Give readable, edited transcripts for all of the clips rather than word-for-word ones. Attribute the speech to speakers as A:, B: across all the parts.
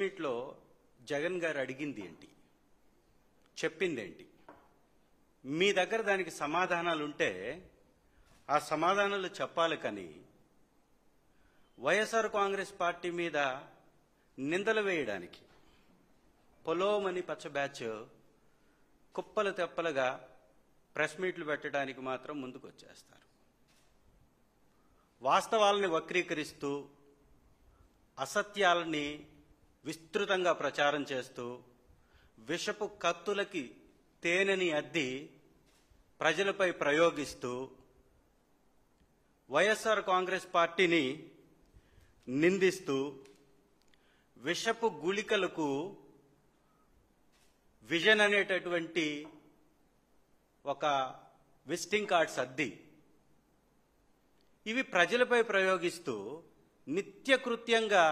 A: మీట్లో జగన్ గారు అడిగింది ఏంటి, చెప్పిందేంటి? మీ దగ్గర దానికి సమాధానాలు ఉంటే ఆ సమాధానాలు చెప్పాలి. కానీ వైఎస్ఆర్ కాంగ్రెస్ పార్టీ మీద నిందలు వేయడానికి పొలోమని పచ్చ బ్యాచ్ కుప్పలు తెప్పలుగా ప్రెస్ మీట్లు పెట్టడానికి మాత్రం ముందుకు వచ్చేస్తారు. వాస్తవాలని వక్రీకరిస్తూ అసత్యాలని విస్తృతంగా ప్రచారం చేస్తూ విషపు కత్తులకి తేనెని అద్ది ప్రజలపై ప్రయోగిస్తూ వైఎస్ఆర్ కాంగ్రెస్ పార్టీని నిందిస్తూ విషపు గుళికలకు విజన్ అనేటటువంటి ఒక విజిటింగ్ కార్డ్స్ అద్ది ఇవి ప్రజలపై ప్రయోగిస్తూ నిత్యకృత్యంగా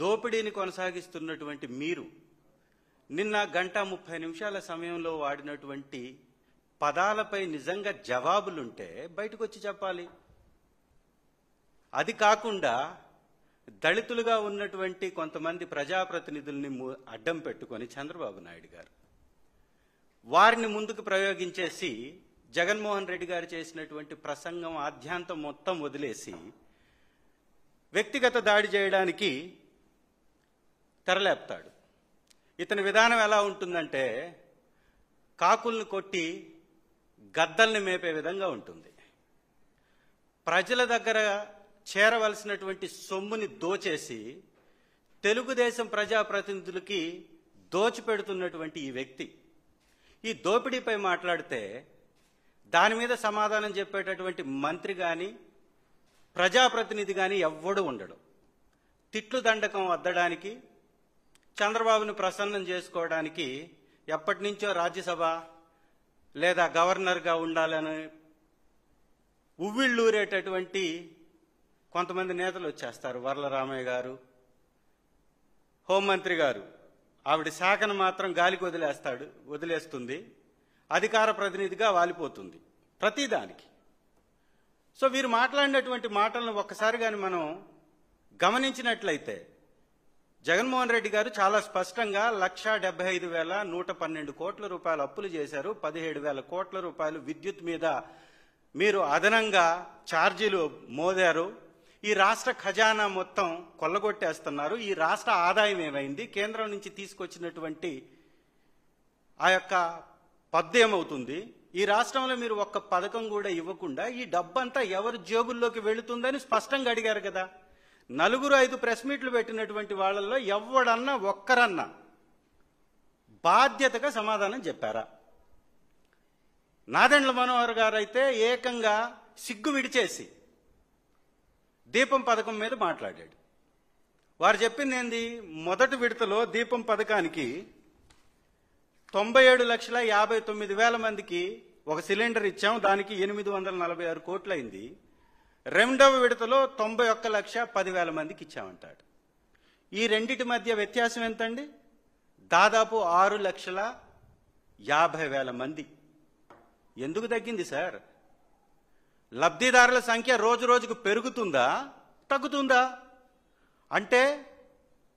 A: దోపిడీని కొనసాగిస్తున్నటువంటి మీరు నిన్న 1:30 సమయంలో వాడినటువంటి పదాలపై నిజంగా జవాబులుంటే బయటకు వచ్చి చెప్పాలి. అది కాకుండా దళితులుగా ఉన్నటువంటి కొంతమంది ప్రజాప్రతినిధుల్ని అడ్డం పెట్టుకొని చంద్రబాబు నాయుడు గారు వారిని ముందుకు ప్రయోగించేసి జగన్మోహన్ రెడ్డి గారు చేసినటువంటి ప్రసంగం ఆద్యాంతం మొత్తం వదిలేసి వ్యక్తిగత దాడి చేయడానికి తెరలేపుతాడు. ఇతని విధానం ఎలా ఉంటుందంటే కాకుల్ని కొట్టి గద్దల్ని మేపే విధంగా ఉంటుంది. ప్రజల దగ్గర చేరవలసినటువంటి సొమ్ముని దోచేసి తెలుగుదేశం ప్రజాప్రతినిధులకి దోచిపెడుతున్నటువంటి ఈ వ్యక్తి ఈ దోపిడీపై మాట్లాడితే దాని మీద సమాధానం చెప్పేటటువంటి మంత్రి కానీ ప్రజాప్రతినిధి కానీ ఎవ్వడు ఉండడు. తిట్లు దండకం వద్దడానికి చంద్రబాబును ప్రసన్నం చేసుకోవడానికి ఎప్పటి నుంచో రాజ్యసభ లేదా గవర్నర్గా ఉండాలని ఉవ్విళ్ళూరేటటువంటి కొంతమంది నేతలు వచ్చేస్తారు. వర్లరామయ్య గారు, హోంమంత్రి గారు, ఆవిడ శాఖను మాత్రం గాలికి వదిలేస్తుంది, అధికార ప్రతినిధిగా వాలిపోతుంది ప్రతిదానికి. సో వీరు మాట్లాడినటువంటి మాటలను ఒక్కసారి కానీ మనం గమనించినట్లయితే జగన్మోహన్ రెడ్డి గారు చాలా స్పష్టంగా 1,75,112 కోట్ల రూపాయలు అప్పులు చేశారు, 17,000 కోట్ల రూపాయలు విద్యుత్ మీద మీరు అదనంగా ఛార్జీలు మోదారు, ఈ రాష్ట్ర ఖజానా మొత్తం కొల్లగొట్టేస్తున్నారు, ఈ రాష్ట్ర ఆదాయం ఏమైంది, కేంద్రం నుంచి తీసుకొచ్చినటువంటి ఆ యొక్క పద్దు ఏమవుతుంది, ఈ రాష్ట్రంలో మీరు ఒక్క పథకం కూడా ఇవ్వకుండా ఈ డబ్బంతా ఎవరి జేబుల్లోకి వెళుతుందని స్పష్టంగా అడిగారు కదా. 4-5 ప్రెస్ మీట్లు పెట్టినటువంటి వాళ్ళల్లో ఎవడన్నా ఒక్కరన్నా బాధ్యతగా సమాధానం చెప్పారా? నాదెండ్ల మనోహర్ గారు అయితే ఏకంగా సిగ్గు విడిచేసి దీపం పథకం మీద మాట్లాడాడు. వారు చెప్పింది ఏంది, మొదటి విడతలో దీపం పథకానికి 97,59,000 మందికి ఒక సిలిండర్ ఇచ్చాం, దానికి 846 కోట్లు అయింది. రెండవ విడతలో 91,10,000 మందికి ఇచ్చామంటాడు. ఈ రెండిటి మధ్య వ్యత్యాసం ఎంతండి? దాదాపు 6,50,000 మంది. ఎందుకు తగ్గింది సార్? లబ్ధిదారుల సంఖ్య రోజు రోజుకు పెరుగుతుందా తగ్గుతుందా? అంటే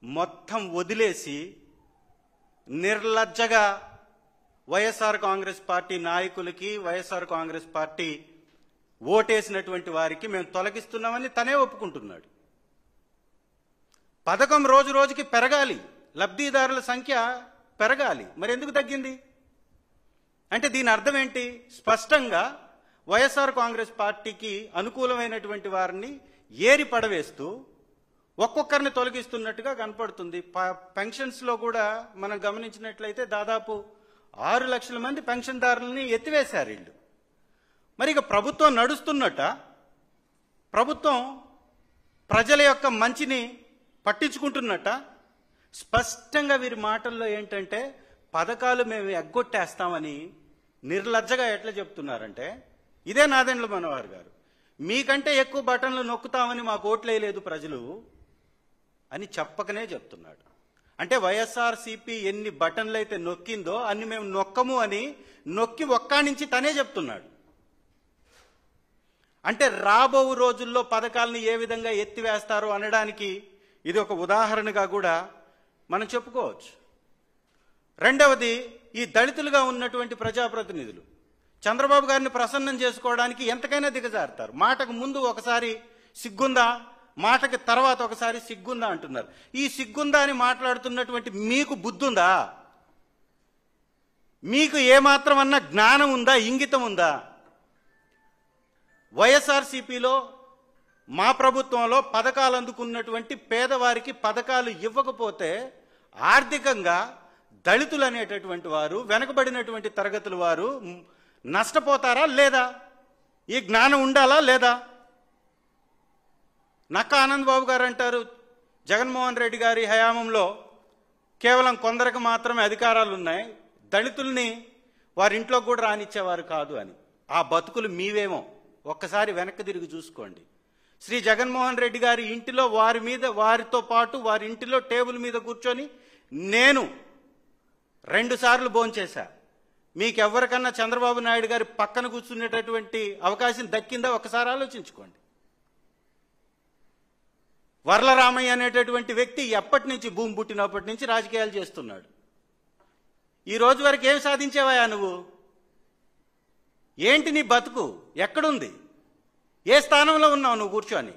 A: మొత్తం వదిలేసి నిర్లజ్జగా వైఎస్ఆర్ కాంగ్రెస్ పార్టీ నాయకులకి, వైఎస్ఆర్ కాంగ్రెస్ పార్టీ ఓటేసినటువంటి వారికి మేము తొలగిస్తున్నామని తనే ఒప్పుకుంటున్నాడు. పథకం రోజు రోజుకి పెరగాలి, లబ్ధిదారుల సంఖ్య పెరగాలి, మరి ఎందుకు తగ్గింది? అంటే దీని అర్థం ఏంటి? స్పష్టంగా వైఎస్ఆర్ కాంగ్రెస్ పార్టీకి అనుకూలమైనటువంటి వారిని ఏరి పడవేస్తూ ఒక్కొక్కరిని తొలగిస్తున్నట్టుగా కనపడుతుంది. పెన్షన్స్లో కూడా మనం గమనించినట్లయితే దాదాపు 6 లక్షల మంది పెన్షన్దారులని ఎత్తివేశారు వీళ్ళు. మరి ఇక ప్రభుత్వం నడుస్తున్నట్ట, ప్రభుత్వం ప్రజల యొక్క మంచిని పట్టించుకుంటున్నట్ట? స్పష్టంగా వీరి మాటల్లో ఏంటంటే పథకాలు మేము ఎగ్గొట్టేస్తామని నిర్లజ్జగా ఎట్లా చెప్తున్నారంటే, ఇదే నాదెండ్ల మనోహర్ గారు మీకంటే ఎక్కువ బటన్లు నొక్కుతామని మాకు ఓట్లు వేయలేదు ప్రజలు అని చెప్పకనే చెప్తున్నాడు. అంటే వైఎస్ఆర్సీపీ ఎన్ని బటన్లు అయితే నొక్కిందో అన్ని మేము నొక్కము అని నొక్కి ఒక్కా నుంచి తనే చెప్తున్నాడు. అంటే రాబో రోజుల్లో పథకాలను ఏ విధంగా ఎత్తివేస్తారో అనడానికి ఇది ఒక ఉదాహరణగా కూడా మనం చెప్పుకోవచ్చు. రెండవది, ఈ దళితులుగా ఉన్నటువంటి ప్రజాప్రతినిధులు చంద్రబాబు గారిని ప్రసన్నం చేసుకోవడానికి ఎంతకైనా దిగజారుతారు. మాటకు ముందు ఒకసారి సిగ్గుందా, మాటకి తర్వాత ఒకసారి సిగ్గుందా అంటున్నారు. ఈ సిగ్గుందా అని మాట్లాడుతున్నటువంటి మీకు బుద్ధుందా? మీకు ఏమాత్రం అన్న జ్ఞానం ఉందా, ఇంగితం ఉందా? వైఎస్ఆర్సీపీలో మా ప్రభుత్వంలో పథకాలు అందుకున్నటువంటి పేదవారికి పథకాలు ఇవ్వకపోతే ఆర్థికంగా దళితులు అనేటటువంటి వారు, వెనకబడినటువంటి తరగతుల వారు నష్టపోతారా లేదా? ఈ జ్ఞానం ఉండాలా లేదా? నక్కా ఆనందబాబు గారు అంటారు, జగన్మోహన్ రెడ్డి గారి హయాంలో కేవలం కొందరికి మాత్రమే అధికారాలు ఉన్నాయి, దళితుల్ని వారింట్లో కూడా రానిచ్చేవారు కాదు అని. ఆ బతుకులు మీవేమో ఒక్కసారి వెనక్కి తిరిగి చూసుకోండి. శ్రీ జగన్మోహన్ రెడ్డి గారి ఇంటిలో వారితో పాటు వారి ఇంటిలో టేబుల్ మీద కూర్చొని నేను 2 సార్లు భోంచేశా. మీకెవ్వరికన్నా చంద్రబాబు నాయుడు గారి పక్కన కూర్చునేటటువంటి అవకాశం దక్కిందా ఒకసారి ఆలోచించుకోండి. వర్లరామయ్య అనేటటువంటి వ్యక్తి ఎప్పటి నుంచి, భూమి పుట్టినప్పటి నుంచి రాజకీయాలు చేస్తున్నాడు. ఈ రోజు వరకు ఏం సాధించేవాయా నువ్వు? ఏంటి నీ బతుకు? ఎక్కడుంది? ఏ స్థానంలో ఉన్నావు నువ్వు కూర్చొని?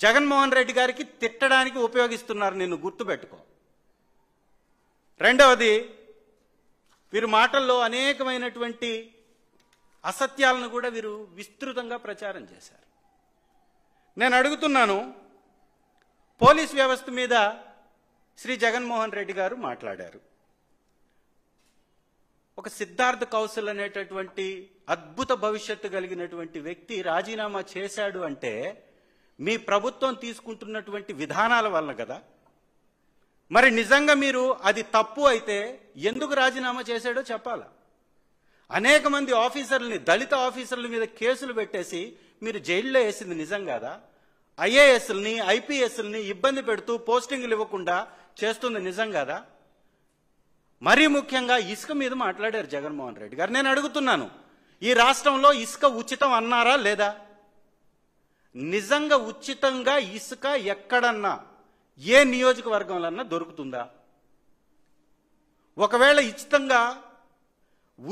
A: జగన్మోహన్ రెడ్డి గారికి తిట్టడానికి ఉపయోగిస్తున్నారు, నిన్ను గుర్తుపెట్టుకో. రెండవది, వీరు మాటల్లో అనేకమైనటువంటి అసత్యాలను కూడా వీరు విస్తృతంగా ప్రచారం చేశారు. నేను అడుగుతున్నాను, పోలీస్ వ్యవస్థ మీద శ్రీ జగన్మోహన్ రెడ్డి గారు మాట్లాడారు. ఒక సిద్ధార్థ్ కౌశల్ అనేటటువంటి అద్భుత భవిష్యత్తు కలిగినటువంటి వ్యక్తి రాజీనామా చేశాడు అంటే మీ ప్రభుత్వం తీసుకుంటున్నటువంటి విధానాల వల్ల కదా. మరి నిజంగా మీరు అది తప్పు అయితే ఎందుకు రాజీనామా చేశాడో చెప్పాలా. అనేక మంది ఆఫీసర్లని, దళిత ఆఫీసర్ల మీద కేసులు పెట్టేసి మీరు జైల్లో వేసింది నిజం కాదా? ఐఏఎస్ని, ఐపీఎస్ని ఇబ్బంది పెడుతూ పోస్టింగ్లు ఇవ్వకుండా చేస్తుంది నిజం కాదా? మరీ ముఖ్యంగా ఇసుక మీద మాట్లాడారు జగన్మోహన్ రెడ్డి గారు. నేను అడుగుతున్నాను, ఈ రాష్ట్రంలో ఇసుక ఉచితం అన్నారా లేదా? నిజంగా ఉచితంగా ఇసుక ఎక్కడన్నా ఏ నియోజకవర్గంలో దొరుకుతుందా? ఒకవేళ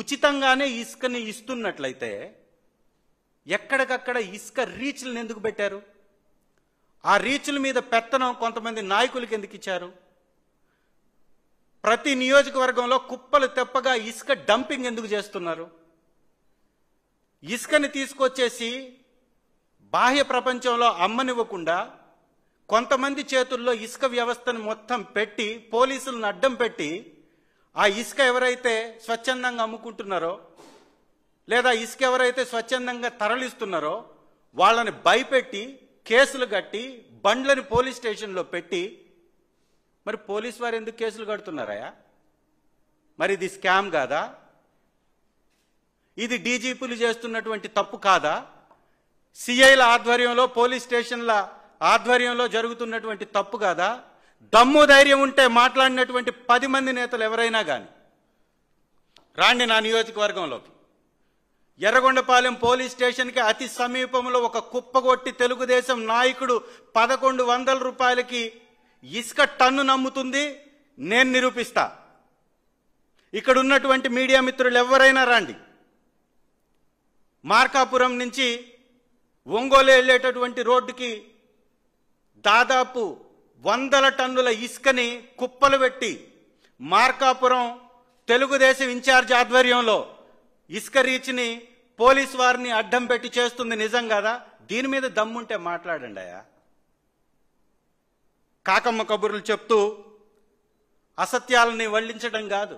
A: ఉచితంగానే ఇసుకని ఇస్తున్నట్లయితే ఎక్కడికక్కడ ఇసుక రీచ్లను ఎందుకు పెట్టారు? ఆ రీచ్ల మీద పెత్తనం కొంతమంది నాయకులకి ఎందుకు ఇచ్చారు? ప్రతి నియోజకవర్గంలో కుప్పలు తెప్పగా ఇసుక డంపింగ్ ఎందుకు చేస్తున్నారు? ఇసుకని తీసుకొచ్చేసి బాహ్య ప్రపంచంలో అమ్మనివ్వకుండా కొంతమంది చేతుల్లో ఇసుక వ్యవస్థను మొత్తం పెట్టి, పోలీసులను అడ్డం పెట్టి, ఆ ఇసుక ఎవరైతే స్వచ్ఛందంగా అమ్ముకుంటున్నారో లేదా ఇసుక ఎవరైతే స్వచ్ఛందంగా తరలిస్తున్నారో వాళ్ళని భయపెట్టి కేసులు కట్టి బండ్లని పోలీస్ స్టేషన్లో పెట్టి, మరి పోలీసు వారు ఎందుకు కేసులు కడుతున్నారా? మరి ఇది స్కామ్ కాదా? ఇది డీజీపీలు చేస్తున్నటువంటి తప్పు కాదా? సిఐల ఆధ్వర్యంలో, పోలీస్ స్టేషన్ల ఆధ్వర్యంలో జరుగుతున్నటువంటి తప్పు కాదా? దమ్ము ధైర్యం ఉంటే మాట్లాడినటువంటి 10 మంది నేతలు ఎవరైనా కానీ రాండి నా నియోజకవర్గంలోకి. ఎర్రగొండపాలెం పోలీస్ స్టేషన్కి అతి సమీపంలో ఒక కుప్పగొట్టి తెలుగుదేశం నాయకుడు 1100 రూపాయలకి ఇసుక టన్ను నమ్ముతుంది, నేను నిరూపిస్తా. ఇక్కడ ఉన్నటువంటి మీడియా మిత్రులు ఎవరైనా రండి. మార్కాపురం నుంచి ఒంగోలు వెళ్ళేటటువంటి రోడ్డుకి దాదాపు 100 టన్నుల ఇసుకని కుప్పలు పెట్టి మార్కాపురం తెలుగుదేశం ఇన్ఛార్జ్ ఆధ్వర్యంలో ఇసుక రీచ్ని పోలీసు వారిని అడ్డం పెట్టి చేస్తుంది నిజం కదా? దీని మీద దమ్ముంటే మాట్లాడండి అయ్యా. కాకమ్మ కబుర్లు చెప్తూ అసత్యాలని వల్లించడం కాదు.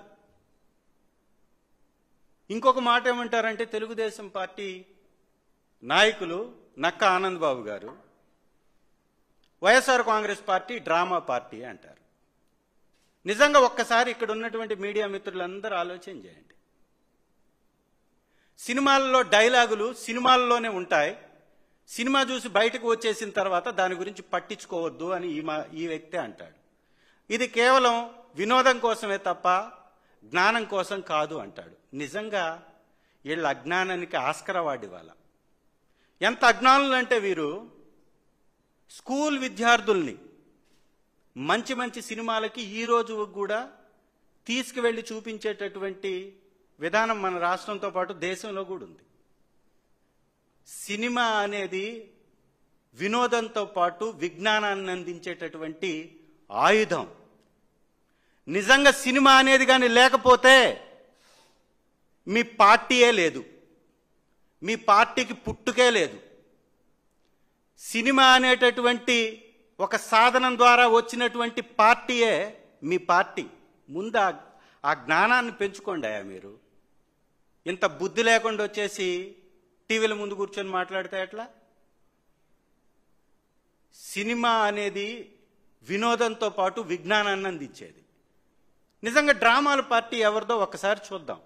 A: ఇంకొక మాట ఏమంటారంటే, తెలుగుదేశం పార్టీ నాయకులు నక్కా ఆనందబాబు గారు YSR Congress party drama party అంటారు. నిజంగా ఒక్కసారి ఇక్కడ ఉన్నటువంటి మీడియా మిత్రులందరూ ఆలోచన చేయండి. సినిమాల్లో డైలాగులు సినిమాల్లోనే ఉంటాయి, సినిమా చూసి బయటకు వచ్చేసిన తర్వాత దాని గురించి పట్టించుకోవద్దు అని ఈ వ్యక్తి అంటాడు. ఇది కేవలం వినోదం కోసమే తప్ప జ్ఞానం కోసం కాదు అంటాడు. నిజంగా వీళ్ళ అజ్ఞానానికి ఆస్కార్ అవార్డు ఇవ్వాల. ఎంత అజ్ఞానులు అంటే వీరు స్కూల్ విద్యార్థుల్ని మంచి మంచి సినిమాలకి ఈ రోజు కూడా తీసుకువెళ్ళి చూపించేటటువంటి విధానం మన రాష్ట్రంతో పాటు దేశంలో కూడా ఉంది. సినిమా అనేది వినోదంతో పాటు విజ్ఞానాన్ని అందించేటటువంటి ఆయుధం. నిజంగా సినిమా అనేది కానీ లేకపోతే మీ పార్టీయే లేదు, మీ పార్టీకి పుట్టుకే లేదు. సినిమా అనేటటువంటి ఒక సాధనం ద్వారా వచ్చినటువంటి పార్టీయే మీ పార్టీ. ముందు ఆ జ్ఞానాన్ని పెంచుకోండి. మీరు ఇంత బుద్ధి లేకుండా వచ్చేసి టీవీల ముందు కూర్చొని మాట్లాడితే ఎట్లా? సినిమా అనేది వినోదంతో పాటు విజ్ఞానాన్ని అందించేది. నిజంగా డ్రామాల పార్టీ ఎవరిదో ఒక్కసారి చూద్దాం.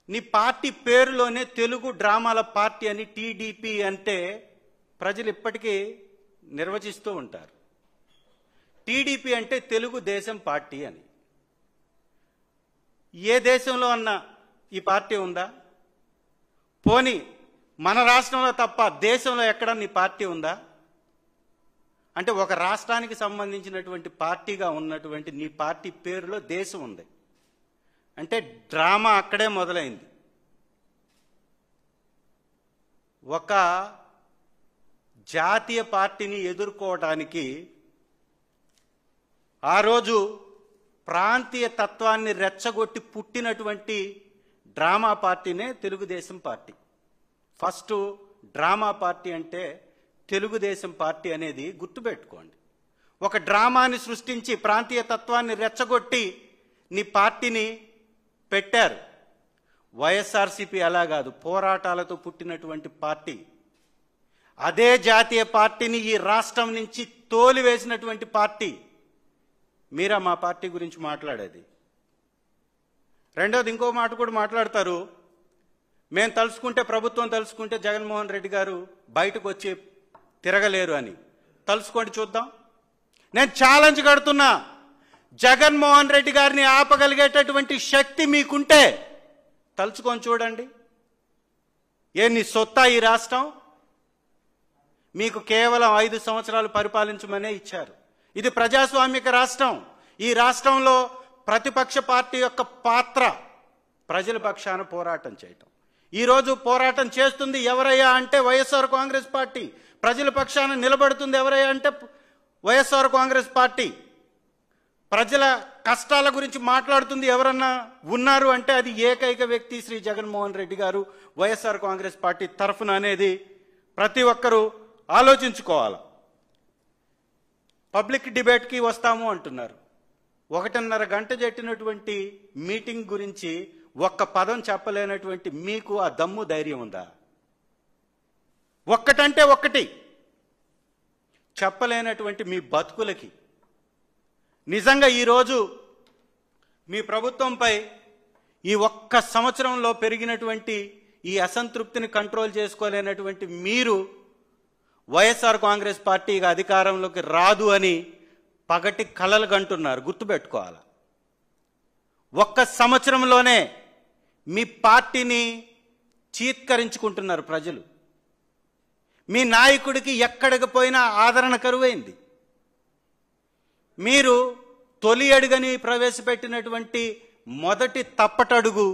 A: నీ పార్టీ పేరులోనే తెలుగు డ్రామాల పార్టీ అని టీడీపీ అంటే ప్రజలు ఇప్పటికీ నిర్వచిస్తూ ఉంటారు. టీడీపీ అంటే తెలుగుదేశం పార్టీ అని. ఏ దేశంలో అన్నా ఈ పార్టీ ఉందా? పోనీ మన రాష్ట్రంలో తప్ప దేశంలో ఎక్కడన్నా ఈ పార్టీ ఉందా? అంటే ఒక రాష్ట్రానికి సంబంధించినటువంటి పార్టీగా ఉన్నటువంటి నీ పార్టీ పేరులో దేశం ఉంది అంటే డ్రామా అక్కడే మొదలైంది. ఒక జాతీయ పార్టీని ఎదుర్కోవడానికి ఆ రోజు ప్రాంతీయ తత్వాన్ని రెచ్చగొట్టి పుట్టినటువంటి డ్రామా పార్టీనే Telugu Desam party. First drama party అంటే తెలుగుదేశం పార్టీ అనేది గుర్తుపెట్టుకోండి. ఒక డ్రామాని సృష్టించి ప్రాంతీయ తత్వాన్ని రెచ్చగొట్టి నీ పార్టీని పెట్టారు. వైఎస్ఆర్సీపీ అలా కాదు, పోరాటాలతో పుట్టినటువంటి పార్టీ. అదే జాతీయ పార్టీని ఈ రాష్ట్రం నుంచి తోలివేసినటువంటి పార్టీ. మీరా మా పార్టీ గురించి మాట్లాడేది? రెండోది ఇంకో మాట కూడా మాట్లాడతారు. మేము తలుచుకుంటే, ప్రభుత్వం తలుచుకుంటే జగన్మోహన్ రెడ్డి గారు బయటకు వచ్చి తిరగలేరు అని. తలుచుకోండి చూద్దాం. నేను ఛాలెంజ్ కడుతున్నా, జగన్మోహన్ రెడ్డి గారిని ఆపగలిగేటటువంటి శక్తి మీకుంటే తలుచుకొని చూడండి. నీ సొత్తా ఈ రాష్ట్రం? మీకు కేవలం 5 సంవత్సరాలు పరిపాలించమనే ఇచ్చారు. ఇది ప్రజాస్వామిక రాష్ట్రం. ఈ రాష్ట్రంలో ప్రతిపక్ష పార్టీ యొక్క పాత్ర ప్రజల పక్షాన పోరాటం చేయటం. ఈరోజు పోరాటం చేస్తుంది ఎవరయ్యా అంటే వైఎస్ఆర్ కాంగ్రెస్ పార్టీ. ప్రజల పక్షాన నిలబడుతుంది ఎవరయ్యా అంటే వైఎస్ఆర్ కాంగ్రెస్ పార్టీ. ప్రజల కష్టాల గురించి మాట్లాడుతుంది ఎవరన్నా ఉన్నారు అంటే అది ఏకైక వ్యక్తి శ్రీ జగన్మోహన్ రెడ్డి గారు వైఎస్ఆర్ కాంగ్రెస్ పార్టీ తరఫున అనేది ప్రతి ఒక్కరూ ఆలోచించుకోవాలి. పబ్లిక్ డిబేట్కి వస్తాము అంటున్నారు. 1.5 గంట జరిగినటువంటి మీటింగ్ గురించి ఒక్క పదం చెప్పలేనటువంటి మీకు ఆ దమ్ము ధైర్యం ఉందా? ఒక్కటంటే ఒక్కటి చెప్పలేనటువంటి మీ బతుకులకి నిజంగా ఈరోజు మీ ప్రభుత్వంపై ఈ ఒక్క సంవత్సరంలో పెరిగినటువంటి ఈ అసంతృప్తిని కంట్రోల్ చేసుకోలేనటువంటి మీరు వైఎస్ఆర్ కాంగ్రెస్ పార్టీగా అధికారంలోకి రాదు అని పగటి కలలు కంటున్నారు. గుర్తుపెట్టుకోవాలి. ఒక్క సంవత్సరంలోనే మీ పార్టీని చీత్కరించుకుంటున్నారు ప్రజలు. మీ నాయకుడికి ఎక్కడికి పోయినా ఆదరణ కరువైంది. మీరు తొలి అడుగని ప్రవేశపెట్టినటువంటి మొదటి తప్పటడుగు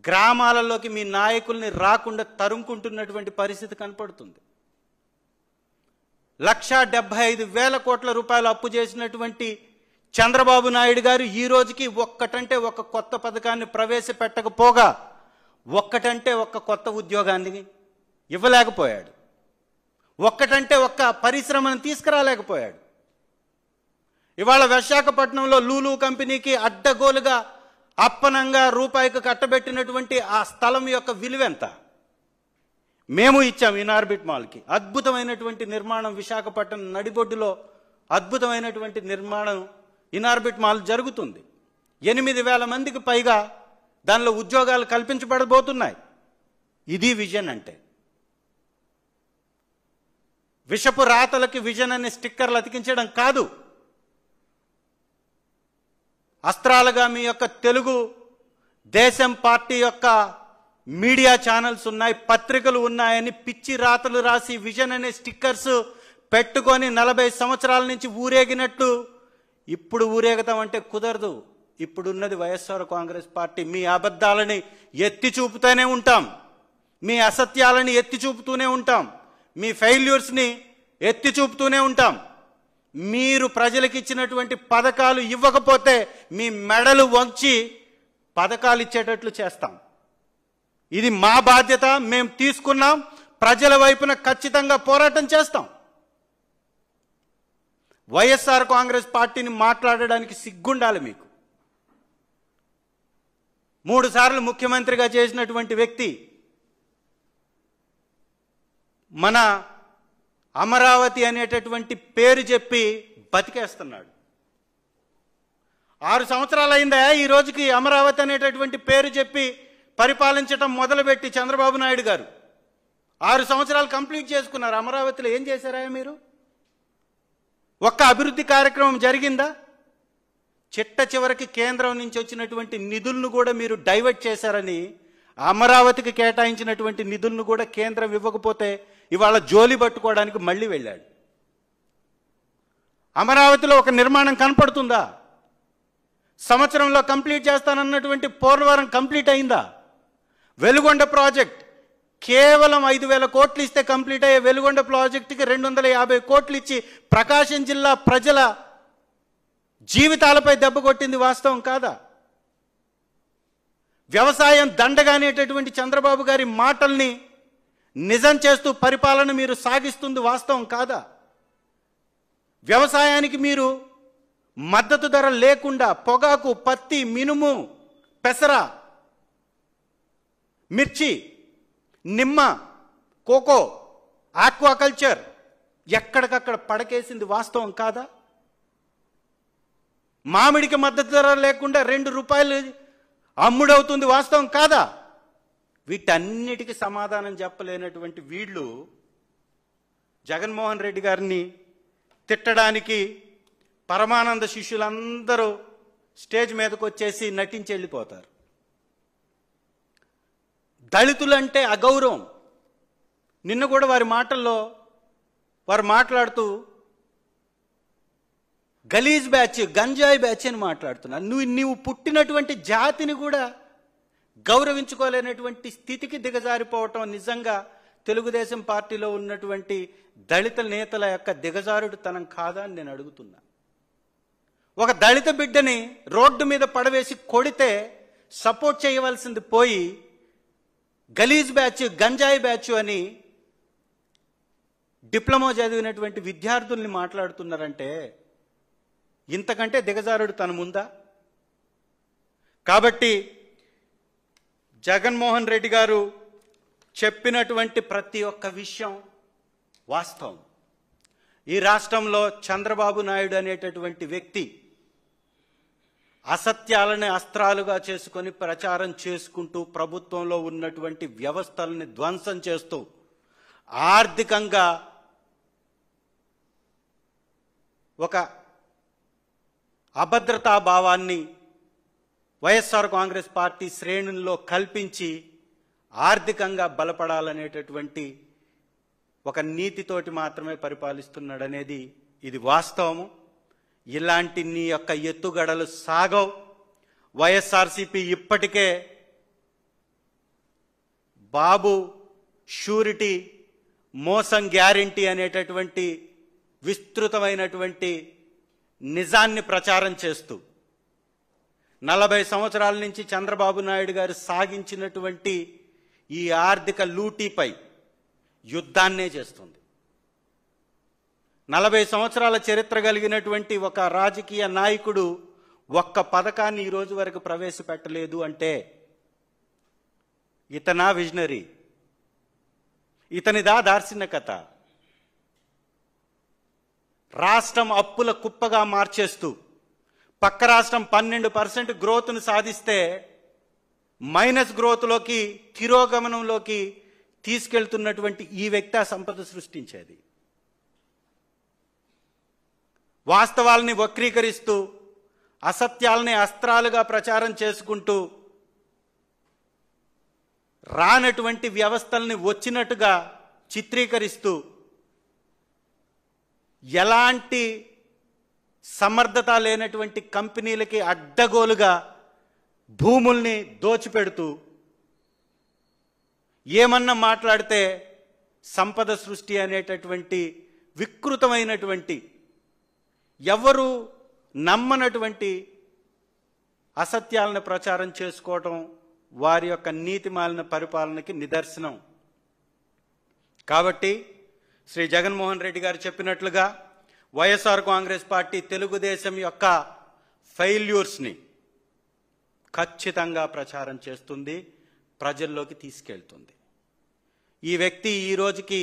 A: గ్రామాలలోకి మీ నాయకుల్ని రాకుండా తరుముకుంటున్నటువంటి పరిస్థితి కనపడుతుంది. 1,75,000 కోట్ల రూపాయలు అప్పు చేసినటువంటి చంద్రబాబు నాయుడు గారు ఈ రోజుకి ఒక్కటంటే ఒక కొత్త పథకాన్ని ప్రవేశపెట్టకపోగా ఒక్కటంటే ఒక్క కొత్త ఉద్యోగాన్ని ఇవ్వలేకపోయాడు. ఒక్కటంటే ఒక్క పరిశ్రమను తీసుకురాలేకపోయాడు. ఇవాళ విశాఖపట్నంలో లూలు కంపెనీకి అడ్డగోలుగా అప్పనంగా రూపాయికి కట్టబెట్టినటువంటి ఆ స్థలం యొక్క విలువెంత? మేము ఇచ్చాం ఇనార్బిట్ మాల్కి. అద్భుతమైనటువంటి నిర్మాణం విశాఖపట్నం నడిబొడ్డులో అద్భుతమైనటువంటి నిర్మాణం ఇనార్బిట్ మాల్ జరుగుతుంది. 8,000 మందికి పైగా దానిలో ఉద్యోగాలు కల్పించబడబోతున్నాయి. ఇది విజన్ అంటే. విషపు రాతలకి విజన్ అనే స్టిక్కర్లు అతికించడం కాదు. అస్త్రాలుగా మీ యొక్క తెలుగు దేశం పార్టీ యొక్క మీడియా ఛానల్స్ ఉన్నాయి, పత్రికలు ఉన్నాయని పిచ్చి రాతలు రాసి విజన్ అనే స్టిక్కర్స్ పెట్టుకొని 40 సంవత్సరాల నుంచి ఊరేగినట్టు ఇప్పుడు ఊరేగుతామంటే కుదరదు. ఇప్పుడున్నది వైఎస్ఆర్ కాంగ్రెస్ పార్టీ. మీ అబద్ధాలని ఎత్తి చూపుతూనే ఉంటాం, మీ అసత్యాలని ఎత్తి చూపుతూనే ఉంటాం, మీ ఫెయిల్యూర్స్ని ఎత్తి చూపుతూనే ఉంటాం. మీరు ప్రజలకు ఇచ్చినటువంటి పథకాలు ఇవ్వకపోతే మీ మెడలు వంచి పథకాలు ఇచ్చేటట్లు చేస్తాం. ఇది మా బాధ్యత, మేము తీసుకున్నాం. ప్రజల వైపున ఖచ్చితంగా పోరాటం చేస్తాం. వైఎస్ఆర్ కాంగ్రెస్ పార్టీని మాట్లాడడానికి సిగ్గుండాలి మీకు. 3 సార్లు ముఖ్యమంత్రిగా చేసినటువంటి వ్యక్తి మన అమరావతి అనేటటువంటి పేరు చెప్పి బతికేస్తున్నాడు. 6 సంవత్సరాలు అయిందా ఈ రోజుకి అమరావతి అనేటటువంటి పేరు చెప్పి పరిపాలించడం మొదలుపెట్టి చంద్రబాబు నాయుడు గారు 6 సంవత్సరాలు కంప్లీట్ చేసుకున్నారు. అమరావతిలో ఏం చేశారా మీరు? ఒక్క అభివృద్ధి కార్యక్రమం జరిగిందా? చిట్ట చివరికి కేంద్రం నుంచి వచ్చినటువంటి నిధులను కూడా మీరు డైవర్ట్ చేశారని, అమరావతికి కేటాయించినటువంటి నిధులను కూడా కేంద్రం ఇవ్వకపోతే ఇవాళ జోలి పట్టుకోవడానికి మళ్ళీ వెళ్ళాడు. అమరావతిలో ఒక నిర్మాణం కనపడుతుందా? సంవత్సరంలో కంప్లీట్ చేస్తానన్నటువంటి పోలవరం కంప్లీట్ అయిందా? వెలుగొండ ప్రాజెక్ట్ కేవలం 5,000 కోట్లు ఇస్తే కంప్లీట్ అయ్యే వెలుగొండ ప్రాజెక్టుకి 250 కోట్లు ఇచ్చి ప్రకాశం జిల్లా ప్రజల జీవితాలపై దెబ్బ కొట్టింది వాస్తవం కాదా? వ్యవసాయం దండగానేటటువంటి చంద్రబాబు గారి మాటల్ని నిజం చేస్తూ పరిపాలన మీరు సాగిస్తుంది వాస్తవం కాదా? వ్యవసాయానికి మీరు మద్దతు ధర లేకుండా పొగాకు, పత్తి, మినుము, పెసర, మిర్చి, నిమ్మ, కోకో, ఆక్వాకల్చర్ ఎక్కడికక్కడ పడకేసింది వాస్తవం కాదా? మామిడికి మద్దతు ధర లేకుండా 2 రూపాయలు అమ్ముడవుతుంది వాస్తవం కాదా? వీటన్నిటికీ సమాధానం చెప్పలేనటువంటి వీళ్ళు జగన్మోహన్ రెడ్డి గారిని తిట్టడానికి పరమానంద శిష్యులందరూ స్టేజ్ మీదకు వచ్చేసి నటించి వెళ్ళిపోతారు. దళితులంటే అగౌరవం. నిన్న కూడా వారి మాటల్లో వారు మాట్లాడుతూ గలీజ్ బ్యాచ్, గంజాయి బ్యాచ్ అని మాట్లాడుతున్నారు. నువ్వు పుట్టినటువంటి జాతిని కూడా గౌరవించుకోలేనటువంటి స్థితికి దిగజారిపోవటం నిజంగా తెలుగుదేశం పార్టీలో ఉన్నటువంటి దళిత నేతల యొక్క దిగజారుడుతనం కాదా అని నేను అడుగుతున్నా. ఒక దళిత బిడ్డని రోడ్డు మీద పడవేసి కొడితే సపోర్ట్ చేయవలసింది పోయి గలీజ్ బ్యాచ్, గంజాయి బ్యాచ్ అని డిప్లొమా చదివినటువంటి విద్యార్థుల్ని మాట్లాడుతున్నారంటే ఇంతకంటే దిగజారుడు తనముందా? కాబట్టి జగన్మోహన్ రెడ్డి గారు చెప్పినటువంటి ప్రతి ఒక్క విషయం వాస్తవం. ఈ రాష్ట్రంలో చంద్రబాబు నాయుడు అనేటటువంటి వ్యక్తి అసత్యాలని అస్త్రాలుగా చేసుకొని ప్రచారం చేసుకుంటూ ప్రభుత్వంలో ఉన్నటువంటి వ్యవస్థలని ధ్వంసం చేస్తూ ఆర్థికంగా ఒక అభద్రతా భావాన్ని వైఎస్ఆర్ కాంగ్రెస్ పార్టీ శ్రేణుల్లో కల్పించి ఆర్థికంగా బలపడాలనేటటువంటి ఒక నీతితోటి మాత్రమే పరిపాలిస్తున్నాడనేది ఇది వాస్తవము. ఇలాంటి నీ యొక్క ఎత్తుగడలు సాగవు. వైఎస్ఆర్సీపీ ఇప్పటికే బాబు షూరిటీ, మోసం గ్యారంటీ అనేటటువంటి విస్తృతమైనటువంటి నిజాన్ని ప్రచారం చేస్తూ 40 సంవత్సరాల నుంచి చంద్రబాబు నాయుడు గారు సాగించినటువంటి ఈ ఆర్థిక లూటీపై యుద్ధాన్నే చేస్తుంది. 40 సంవత్సరాల చరిత్ర కలిగినటువంటి ఒక రాజకీయ నాయకుడు ఒక్క పథకాన్ని ఈ రోజు వరకు ప్రవేశపెట్టలేదు అంటే ఇతనా విజనరీ? ఇతనిదా దార్శనికత? రాష్ట్రం అప్పుల కుప్పగా మార్చేస్తూ పక్క రాష్ట్రం 12% గ్రోత్ను సాధిస్తే మైనస్ గ్రోత్లోకి, తిరోగమనంలోకి తీసుకెళ్తున్నటువంటి ఈ వ్యక్తి ఆ సంపద సృష్టించేది. వాస్తవాలని వక్రీకరిస్తూ అసత్యాలని అస్త్రాలుగా ప్రచారం చేసుకుంటూ రానటువంటి వ్యవస్థల్ని వచ్చినట్టుగా చిత్రీకరిస్తూ ఎలాంటి సమర్థత లేనటువంటి కంపెనీలకి అడ్డగోలుగా భూముల్ని దోచిపెడుతూ ఏమన్నా మాట్లాడితే సంపద సృష్టి అనేటటువంటి వికృతమైనటువంటి ఎవరు నమ్మనటువంటి అసత్యాలను ప్రచారం చేసుకోవటం వారి యొక్క నీతిమాలిన పరిపాలనకి నిదర్శనం. కాబట్టి శ్రీ జగన్మోహన్ రెడ్డి గారు చెప్పినట్లుగా వైఎస్ఆర్ కాంగ్రెస్ పార్టీ తెలుగుదేశం యొక్క ఫెయిల్యూర్స్ని ఖచ్చితంగా ప్రచారం చేస్తుంది, ప్రజల్లోకి తీసుకెళ్తుంది. ఈ వ్యక్తి ఈ రోజుకి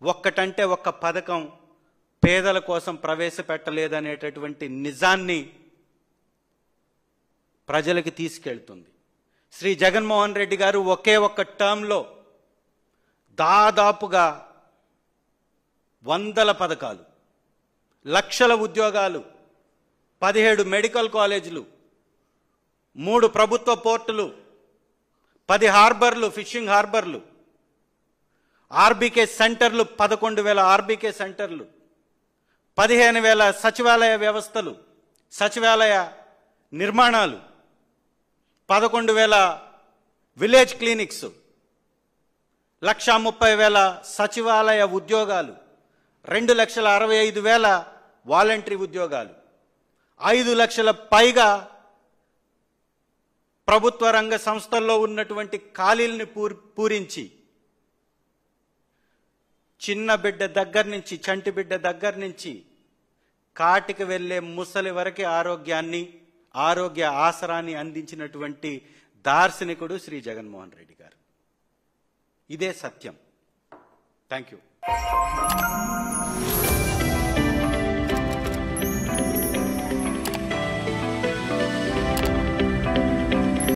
A: ఒక్కటంటే ఒక్క పథకం పేదల కోసం ప్రవేశపెట్టలేదనేటటువంటి నిజాన్ని ప్రజలకి తీసుకెళ్తుంది. శ్రీ జగన్మోహన్ రెడ్డి గారు ఒకే ఒక్క టర్మ్లో దాదాపుగా వందల పథకాలు, లక్షల ఉద్యోగాలు, 17 మెడికల్ కాలేజీలు, 3 ప్రభుత్వ పోర్టులు, 10 హార్బర్లు, ఫిషింగ్ హార్బర్లు, ఆర్బీకే సెంటర్లు, 11,000 ఆర్బీకే సెంటర్లు, 15,000 సచివాలయ వ్యవస్థలు, సచివాలయ నిర్మాణాలు, 11,000 విలేజ్ క్లినిక్స్, 1,30,000 సచివాలయ ఉద్యోగాలు, 2,65,000 వాలంటరీ ఉద్యోగాలు, 5 లక్షల పైగా ప్రభుత్వ రంగ సంస్థల్లో ఉన్నటువంటి ఖాళీల్ని పూరించి చిన్న బిడ్డ దగ్గర నుంచి, చంటి బిడ్డ దగ్గర నుంచి కాటికి వెళ్ళే ముసలి వరకు ఆరోగ్య ఆసరాన్ని అందించినటువంటి దార్శనికుడు శ్రీ జగన్మోహన్ రెడ్డి గారు. ఇదే సత్యం. Thank you.